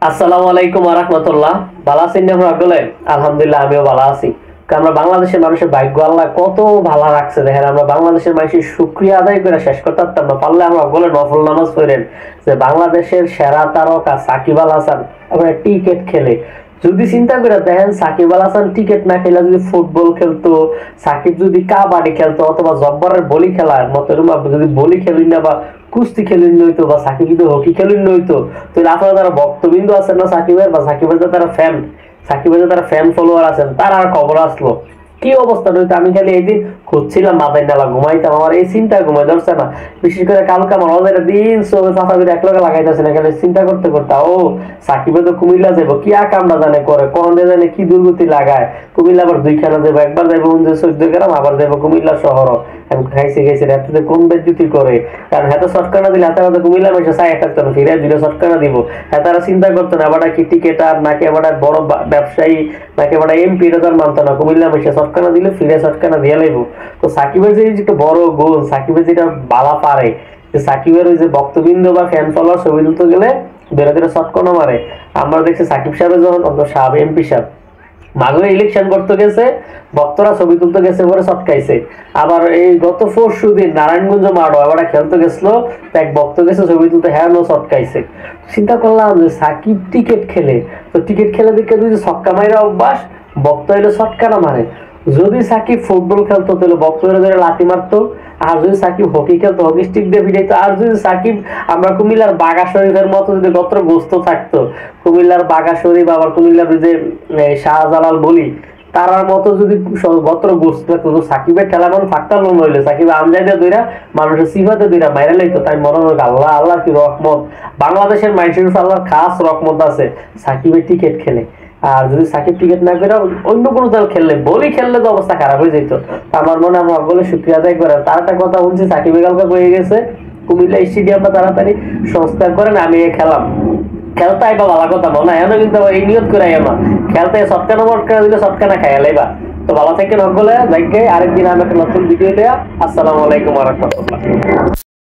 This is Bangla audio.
আসসালামু আলাইকুম ওয়া রাহমাতুল্লাহ। ভালো আছেন আপনারা সকলে? আলহামদুলিল্লাহ আমিও ভালো আছি। আমরা বাংলাদেশের মানুষের ভাগ্য আল্লাহ কত ভালো রাখছে, দেখেন আমরা বাংলাদেশের মানুষের শুকরিয়া আদায় করে শেষ করতে পারতাম না। পারলে আমরা বলে নফল নামাজ পড়েন যে বাংলাদেশের সেরা তারকা সাকিব আল হাসান আমরা টিকেট খেলে। যদি চিন্তা করে দেখেন সাকিব আল হাসান টিকেট না খেলে যদি ফুটবল খেলতো, সাকিব যদি কাবাডি খেলতো অথবা জব্বারের বলি খেলার মতো যদি বলি খেলি না বা কুস্তি খেলুন নইতো বা সাকিব যদি হকি খেলুন নইতো, তাহলে আপনারা যারা ভক্তবিন্দু আছেন না সাকিবের বা সাকিবের যে তারা ফ্যান, সাকিবের যে তারা ফ্যান ফলোয়ার আছেন তারা আর খবর আসলো কি অবস্থা হইতো। আমি খালি এইদিন খুঁজছিলাম মাথায় নালা ঘুমাইতাম, আমার এই চিন্তা ঘুমাই ধরছে না। বিশেষ করে কালকে আমার অজানা দিন চাষা করে এক লগে লাগাইতেছে না, খালি চিন্তা করতে করতে ও সাকিবে তো কুমিল্লা যাবো কি কামটা জানে করে কোন জানে কি দুর্গতি লাগায়। কুমিল্লা আবার দুইখানা যাবো, একবার যাবো 14 গ্রাম, আবার যাবো কুমিল্লা শহর। আমি খাইছে গেছি রাত্রিতে কোন বেদ্যুতি করে, কারণ হাতে শটকানা দিলে হাতে হাতে কুমিল্লা মেশে চাই থাকতো না, ফিরে দুটো শটকানা দিব। হ্যাঁ তারা চিন্তা করতো না আবার কি টিকেটার নাকি আবার বড় ব্যবসায়ী নাকি আবার এমপি, এটা তার মানতো না। কুমিল্লা মেশে শটকানা দিলে ফিরে শটকানা দিয়ে লাইব। তো সাকিবের যে একটা বড় গোল, সাকিবের যেটা বালা পারে যে সাকিবের ওই যে ভক্তবৃন্দ বা ফ্যান ফলোয়ার ছবি তুলতে গেলে ধীরে ধীরে শটকানা মারে। আমরা দেখছি সাকিব সাহেব যখন সাহেব এমপি সাহেব মাগুরে ইলেকশন করতে গেছে, ভক্তরা ছবি তুলতে গেছে পরে চটকাইছে। আবার এই গত পরশু দিন নারায়ণগঞ্জ মাঠও আবার খেলতে গেছিল, এক ভক্ত গেছে ছবি তুলতে, হ্যাঁ নো চটকাইছে। চিন্তা করলাম যে সাকিব টিকিট খেলে, তো টিকিট খেলে দেখে যদি ছক্কা মাইরা অভ্যাস, ভক্ত এলে ছটকা না মারে। যদি সাকিব ফুটবল খেলতো তাহলে ভক্তরা ধরে লাথি মারতো, আর যদি সাকিব হকি খেলতো হকি স্টিক দিয়ে ভিড়াইতো। আর যদি সাকিব আমরা কুমিল্লার বাগা শরীফের মতো যদি গত্র গোস্ত থাকতো, কুমিল্লার বাগা শরীফ আবার কুমিল্লার যে শাহজালাল বলি তারার মতো যদি গত্র গোস্ত থাকতো, তো সাকিবের খেলা মনে ফাঁকতাম নইলে সাকিব আমজাইদে দুইরা মানুষের সিফাতে দুইরা মাইরা লাইতো। তাই মনে হয় আল্লাহ আল্লাহ কি রহমত, বাংলাদেশের মানুষের আল্লাহর খাস রহমত আছে সাকিবের টিকিট খেলে। আর যদি সাকিব টিকিট না করে অন্য কোনো দল খেললে বলি খেললে তো অবস্থা খারাপ হয়ে যেত। আমার মনে হয় বলে শুক্রিয়া আদায় করে। তার একটা কথা বলছি, সাকিবের কালকে হয়ে গেছে কুমিল্লা স্টেডিয়ামটা তাড়াতাড়ি সংস্কার করেন, আমি খেলাম খেলতে আইবা ভালো কথা মনে হয় না, কিন্তু এই নিয়ত করে আইবা খেলতে সটকানা মটকানা দিলে সটকানা খাই লাইবা। তো ভালো থাকেন সকলে, আরেকদিন আমি একটা নতুন ভিডিও দেয়া। আসসালামু আলাইকুম ওয়া রাহমাতুল্লাহ।